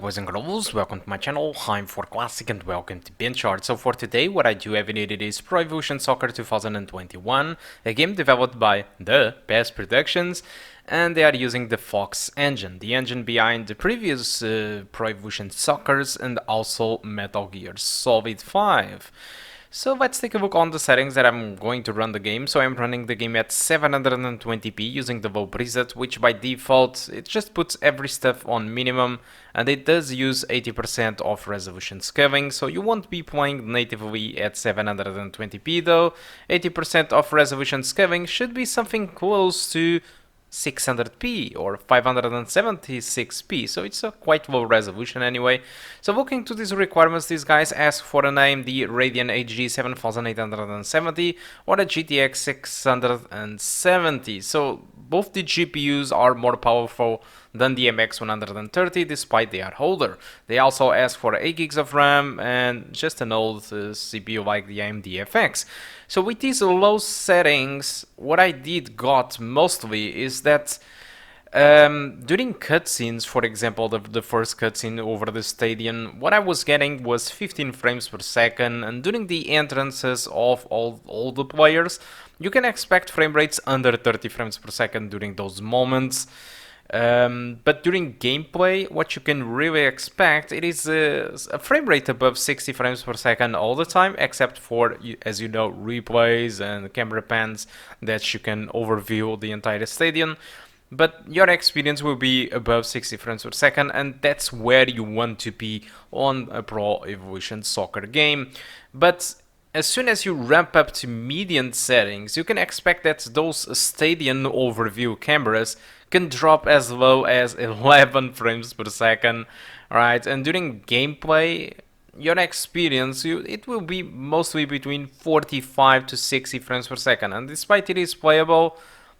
boys and girls, welcome to my channel. I'm For Classic and welcome to BenchART. So for today, what I do have in it is Pro Evolution Soccer 2021, a game developed by the PES Productions, and they are using the Fox engine, the engine behind the previous Pro Evolution Soccers and also Metal Gear Solid 5. So let's take a look on the settings that I'm going to run the game. So I'm running the game at 720p using the low preset, which by default it just puts every stuff on minimum, and it does use 80% of resolution scaling, so you won't be playing natively at 720p though. 80% of resolution scaling should be something close to 600p or 576p, so it's a quite low resolution anyway. So looking to these requirements, these guys ask for an AMD Radeon HD 7870 or a GTX 670. So both the GPUs are more powerful than the MX130 despite they are older. They also ask for 8 gigs of RAM and just an old CPU like the AMD FX. So with these low settings, what I did got mostly is that during cutscenes, for example, the first cutscene over the stadium, what I was getting was 15 frames per second, and during the entrances of all the players, you can expect frame rates under 30 frames per second during those moments. But during gameplay, what you can really expect, it is a frame rate above 60 frames per second all the time, except for, as you know, replays and camera pans that you can overview the entire stadium. But your experience will be above 60 frames per second, and that's where you want to be on a Pro Evolution Soccer game. But as soon as you ramp up to median settings, you can expect that those stadium overview cameras can drop as low as 11 frames per second, right? And during gameplay, your experience, it will be mostly between 45 to 60 frames per second. And despite it is playable,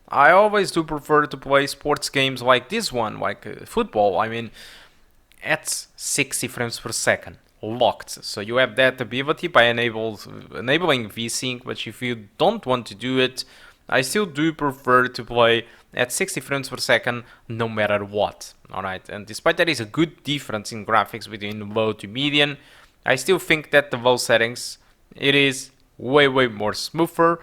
I always do prefer to play sports games like this one, like football, I mean, at 60 frames per second. Locked, so you have that ability by enabling VSync, but if you don't want to do it, I still do prefer to play at 60 frames per second no matter what. Alright, and despite that is a good difference in graphics between low to median, I still think that the low settings, it is way more smoother,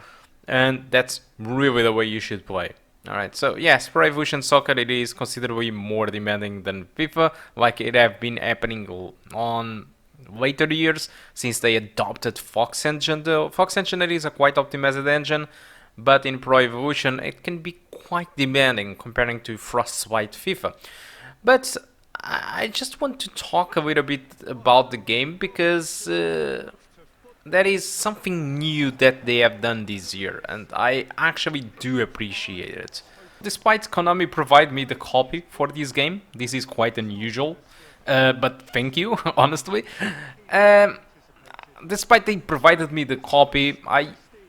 and that's really the way you should play. Alright, so yes, Pro Evolution Soccer, it is considerably more demanding than FIFA, like it have been happening on later years since they adopted Fox engine. The Fox engine is a quite optimized engine, but in Pro Evolution it can be quite demanding comparing to Frostbite FIFA. But I just want to talk a little bit about the game because that is something new that they have done this year, and I actually do appreciate it. Despite Konami provide me the copy for this game, this is quite unusual. But thank you, honestly. Despite they provided me the copy,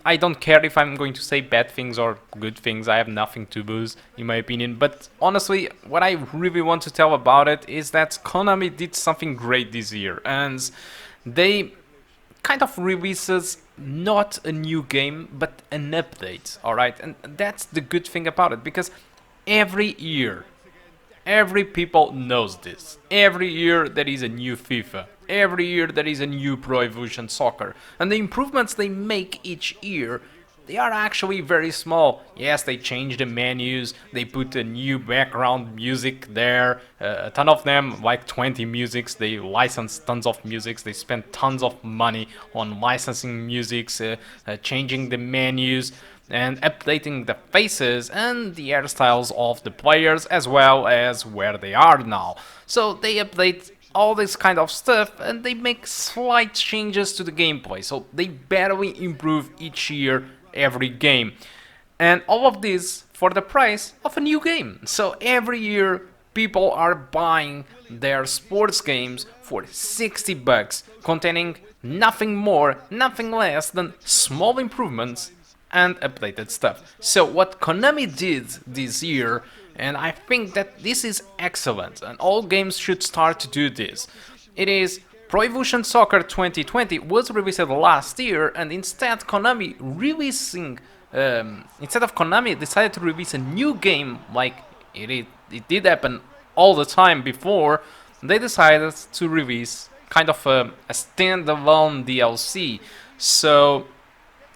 I don't care if I'm going to say bad things or good things. I have nothing to lose, in my opinion. But honestly, what I really want to tell about it is that Konami did something great this year, and they kind of releases not a new game, but an update. All right, and that's the good thing about it, because every year, every people knows this. Every year there is a new FIFA. Every year there is a new Pro Evolution Soccer. And the improvements they make each year, they are actually very small. Yes, they change the menus, they put a new background music there, a ton of them, like 20 musics, they license tons of musics, they spend tons of money on licensing musics, changing the menus, and updating the faces and the hairstyles of the players as well as where they are now. So they update all this kind of stuff and they make slight changes to the gameplay, so they barely improve each year every game. And all of this for the price of a new game. So every year people are buying their sports games for 60 bucks, containing nothing more, nothing less than small improvements and updated stuff. So what Konami did this year, and I think that this is excellent, and all games should start to do this, it is Pro Evolution Soccer 2020 was released last year, and instead of Konami decided to release a new game like it did happen all the time before, they decided to release kind of a standalone DLC. So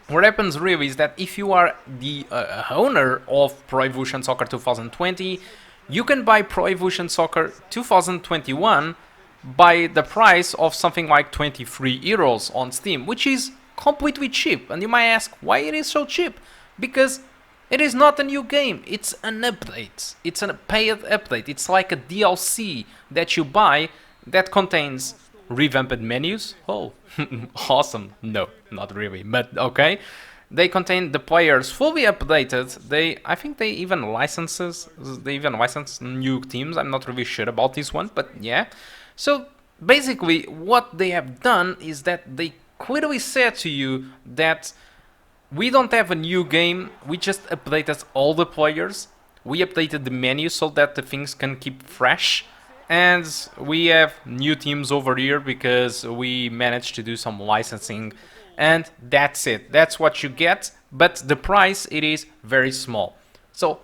what happens really is that if you are the owner of Pro Evolution Soccer 2020, you can buy Pro Evolution Soccer 2021 by the price of something like 23 euros on Steam, which is completely cheap. And you might ask why it is so cheap? Because it is not a new game, it's an update. It's a paid update. It's like a DLC that you buy that contains revamped menus. Oh, awesome. No, not really, but okay. They contain the players fully updated. I think they even license new teams. I'm not really sure about this one, but yeah. So basically what they have done is that they clearly said to you that we don't have a new game, we just updated all the players, we updated the menu so that the things can keep fresh, and we have new teams over here because we managed to do some licensing, and that's it. That's what you get, but the price, it is very small. So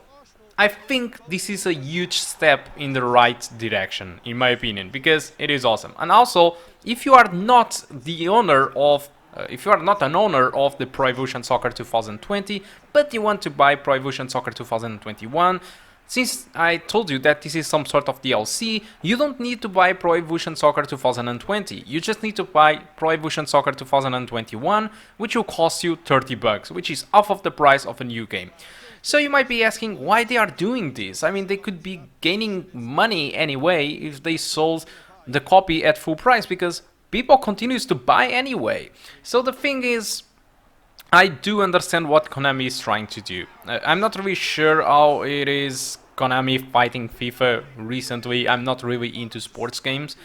I think this is a huge step in the right direction, in my opinion, because it is awesome. And also, if you are not the owner of if you are not an owner of the Pro Evolution Soccer 2020, but you want to buy Pro Evolution Soccer 2021, since I told you that this is some sort of DLC, you don't need to buy Pro Evolution Soccer 2020. You just need to buy Pro Evolution Soccer 2021, which will cost you 30 bucks, which is half of the price of a new game. So you might be asking why they are doing this. I mean, they could be gaining money anyway if they sold the copy at full price, because people continues to buy anyway. So the thing is, I do understand what Konami is trying to do. I'm not really sure how it is Konami fighting FIFA recently. I'm not really into sports games,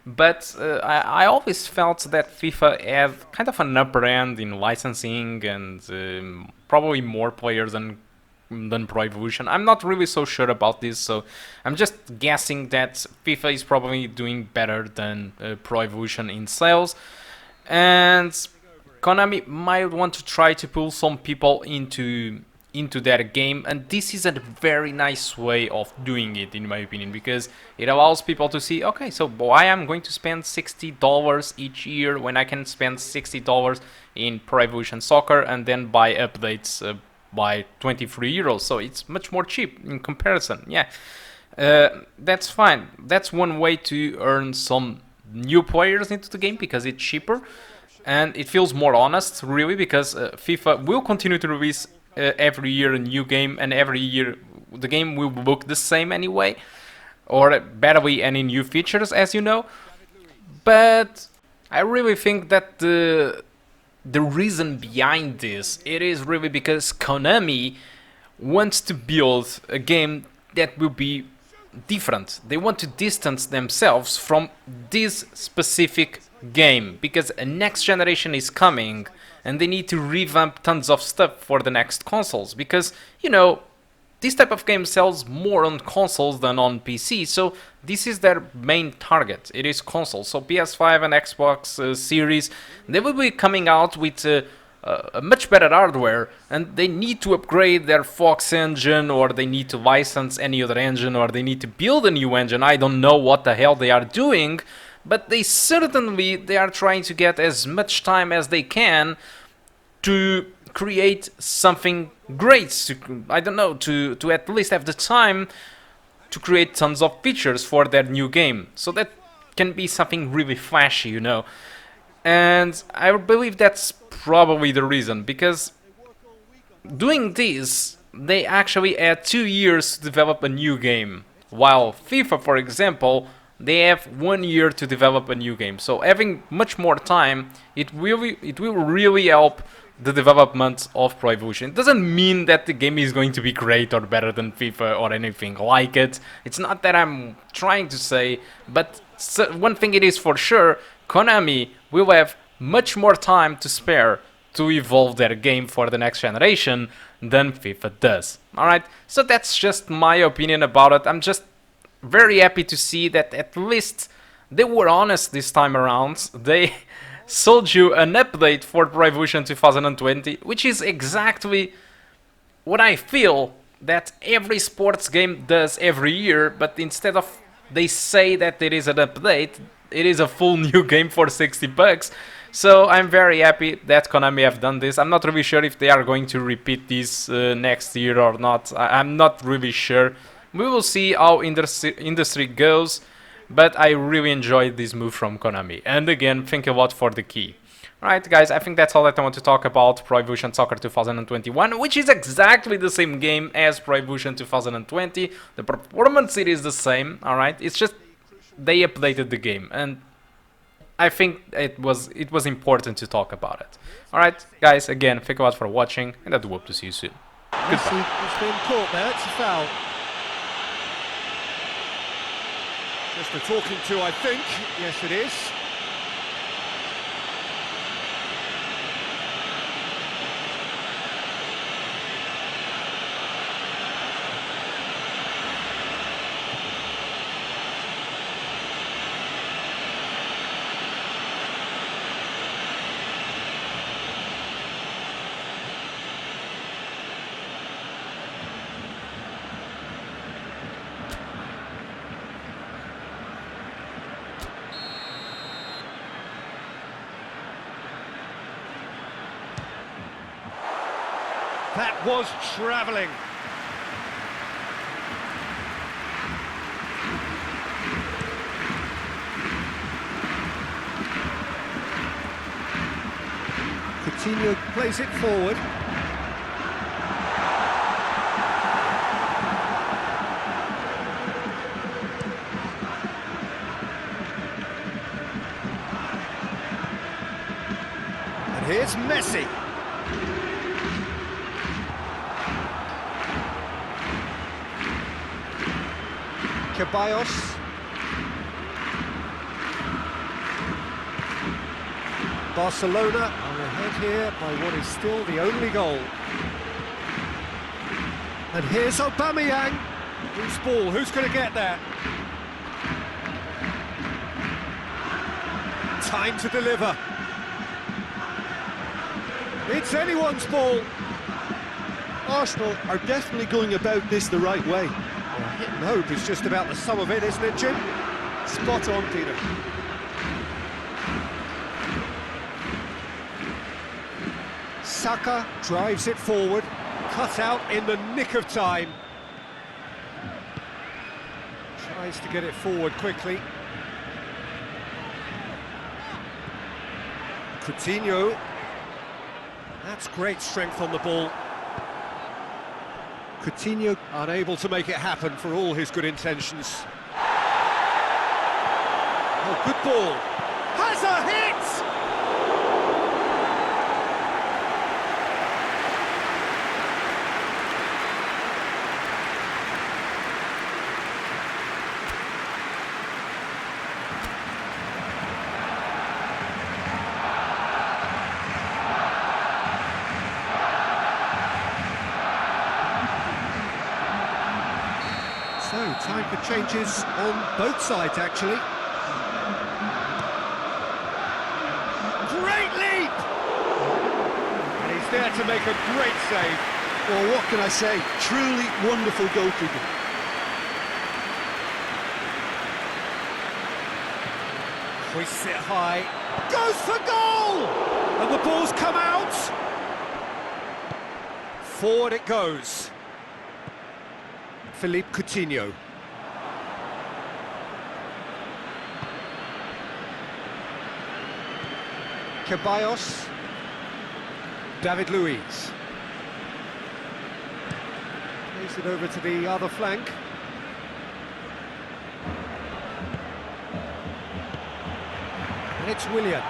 but I always felt that FIFA had kind of an upper hand in licensing and probably more players than Pro Evolution. I'm not really so sure about this, so I'm just guessing that FIFA is probably doing better than Pro Evolution in sales, and Konami might want to try to pull some people into their game, and this is a very nice way of doing it, in my opinion, because it allows people to see, okay, so why I'm going to spend $60 each year when I can spend $60 in Pro Evolution Soccer and then buy updates by 23 euros, so it's much more cheap in comparison. Yeah, that's fine. That's one way to earn some new players into the game, because it's cheaper and it feels more honest, really, because FIFA will continue to release every year a new game, and every year the game will look the same anyway, or barely any new features, as you know. But I really think that the reason behind this, it is really because Konami wants to build a game that will be different. They want to distance themselves from this specific game, because a next generation is coming and they need to revamp tons of stuff for the next consoles, because, you know, this type of game sells more on consoles than on PC, so this is their main target. It is consoles. So PS5 and Xbox Series, they will be coming out with a much better hardware, and they need to upgrade their Fox engine, or they need to license any other engine, or they need to build a new engine. I don't know what the hell they are doing, but they are trying to get as much time as they can to create something great, I don't know, to at least have the time to create tons of features for their new game, so that can be something really flashy, you know. And I believe that's probably the reason, because doing this, they actually had 2 years to develop a new game, while FIFA, for example, they have 1 year to develop a new game. So having much more time, it will really help the development of Pro Evolution. It doesn't mean that the game is going to be great or better than FIFA or anything like it. It's not that I'm trying to say, but one thing it is for sure, Konami will have much more time to spare to evolve their game for the next generation than FIFA does. Alright, so that's just my opinion about it. I'm just very happy to see that at least they were honest this time around. They sold you an update for Pro Evolution 2020, which is exactly what I feel that every sports game does every year, but instead of they say that it is an update. It is a full new game for 60 bucks. So I'm very happy that Konami have done this. I'm not really sure if they are going to repeat this next year or not. I'm not really sure. We will see how industry goes, but I really enjoyed this move from Konami. And again, thank you a lot for the key. Alright guys, I think that's all that I want to talk about Pro Evolution Soccer 2021, which is exactly the same game as Pro Evolution 2020. The performance it is the same, alright? It's just they updated the game, and I think it was important to talk about it. Alright guys, again, thank you a lot for watching, and I do hope to see you soon. Goodbye. He's been caught there, it's a foul. Just a talking to, I think. Yes, it is. That was travelling. Coutinho plays it forward. And here's Messi. Ceballos. Barcelona are ahead here by what is still the only goal. And here's Aubameyang. Loose ball, who's going to get there? Time to deliver. It's anyone's ball. Arsenal are definitely going about this the right way. Hit and hope is just about the sum of it, isn't it, Jim? Spot on, Peter. Saka drives it forward, cut out in the nick of time. Tries to get it forward quickly. Coutinho. That's great strength on the ball. Coutinho unable to make it happen for all his good intentions. Oh, good ball. Has a hit! So, time for changes on both sides, actually. Great leap! And he's there to make a great save. Well, what can I say? Truly wonderful goalkeeping. Hoists it high. Goes for goal! And the ball's come out. Forward it goes. Philippe Coutinho. Ceballos. David Luiz. Plays it over to the other flank. And it's Willian.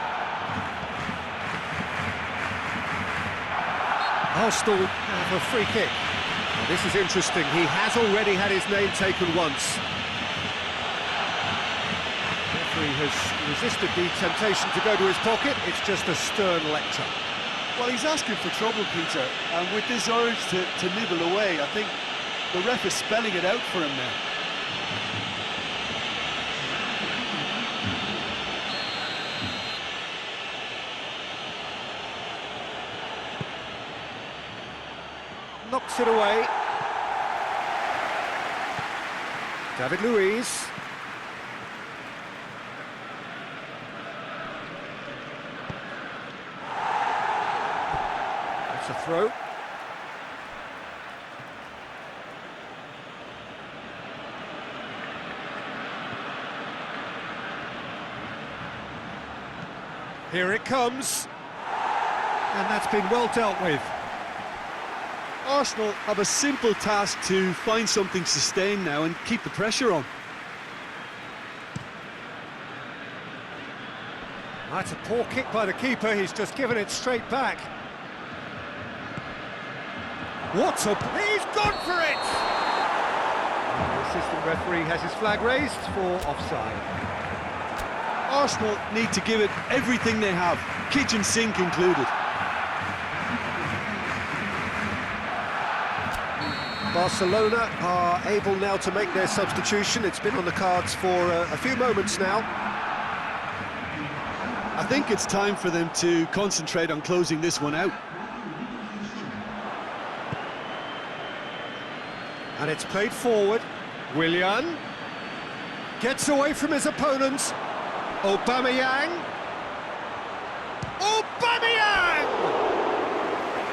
Arsenal have a free kick. Now, this is interesting. He has already had his name taken once. The referee has resisted the temptation to go to his pocket. It's just a stern lecture. Well, he's asking for trouble, Peter, and with this urge to nibble away, I think the ref is spelling it out for him now. Knocks it away. David Luiz. It's a throw. Here it comes. And that's been well dealt with. Arsenal have a simple task to find something sustained now and keep the pressure on. That's a poor kick by the keeper, he's just given it straight back. What's up? He's gone for it! The assistant referee has his flag raised for offside. Arsenal need to give it everything they have, kitchen sink included. Barcelona are able now to make their substitution. It's been on the cards for a few moments now. I think it's time for them to concentrate on closing this one out. And it's played forward. Willian gets away from his opponents. Aubameyang. Aubameyang!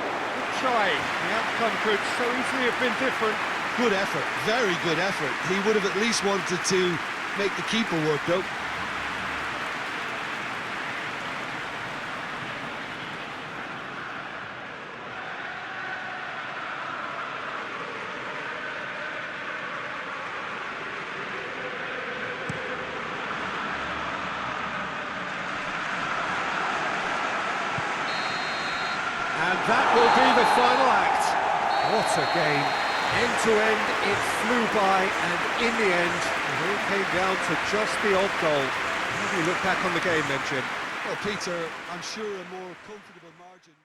Good try. The outcome could so easily have been different. Good effort, very good effort. He would have at least wanted to make the keeper work though. And that will be the final act. What a game. End to end, it flew by, and in the end, it all came down to just the odd goal. How do you look back on the game then, Jim? Well, Peter, I'm sure a more comfortable margin.